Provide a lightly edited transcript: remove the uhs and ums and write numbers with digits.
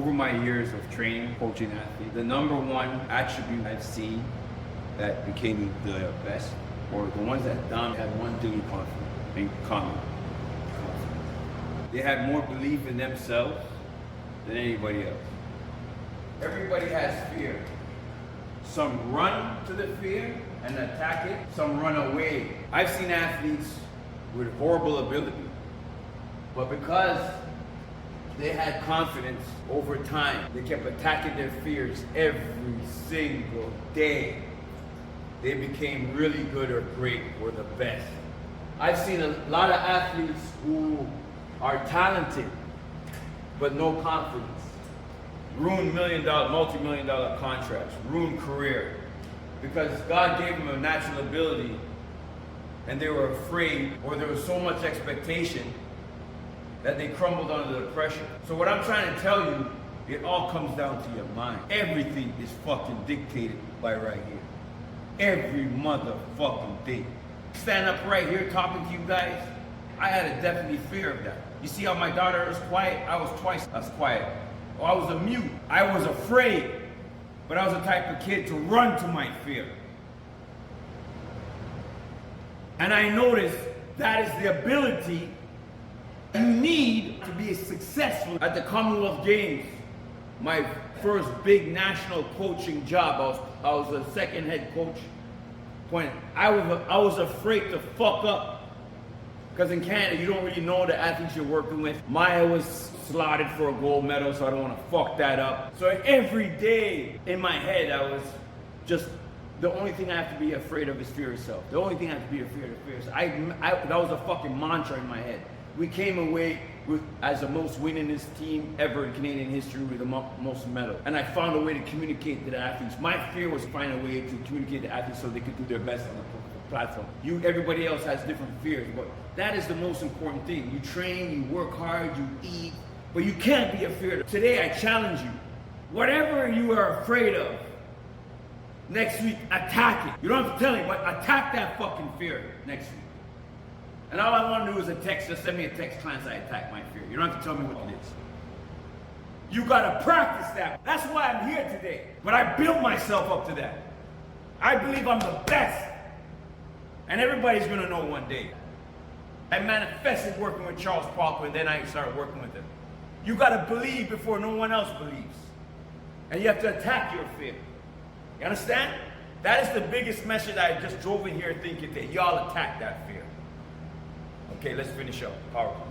Over my years of training, coaching athletes, the number one attribute I've seen that became the best, or the ones that had one thing in common. They had more belief in themselves than anybody else. Everybody has fear. Some run to the fear and attack it, some run away. I've seen athletes with horrible ability, but because they had confidence over time, they kept attacking their fears every single day. They became really good or great or the best. I've seen a lot of athletes who are talented, but no confidence. Ruin multi-million-dollar contracts, ruin career, because God gave them a natural ability and they were afraid, or there was so much expectation that they crumbled under the pressure. So what I'm trying to tell you, it all comes down to your mind. Everything is fucking dictated by right here. Every motherfucking thing. Stand up right here talking to you guys, I had a definite fear of that. You see how my daughter is quiet? I was twice as quiet. Or I was a mute. I was afraid, but I was the type of kid to run to my fear. And I noticed that is the ability you need to be successful. At the Commonwealth Games, my first big national coaching job, I was a second head coach. I was afraid to fuck up. Because in Canada, you don't really know the athletes you're working with. Maya was slotted for a gold medal, so I don't want to fuck that up. So every day in my head, I was just, the only thing I have to be afraid of is fear itself. The only thing I have to be afraid of is fear itself. That was a fucking mantra in my head. We came away as the most winningest team ever in Canadian history with the most medals. And I found a way to communicate to the athletes. My fear was to find a way to communicate to the athletes so they could do their best on the platform. Everybody else has different fears, but that is the most important thing. You train, you work hard, you eat, but you can't be afraid. Today I challenge you. Whatever you are afraid of, next week attack it. You don't have to tell me, but attack that fucking fear next week. And all I want to do is a text. Just send me a text, Clance, I attack my fear. You don't have to tell me what it is. You gotta practice that. That's why I'm here today. But I built myself up to that. I believe I'm the best. And everybody's gonna know one day. I manifested working with Charles Parker, and then I started working with him. You gotta believe before no one else believes. And you have to attack your fear. You understand? That is the biggest message I just drove in here thinking that y'all attack that fear. Okay, let's finish up. PowerPoint.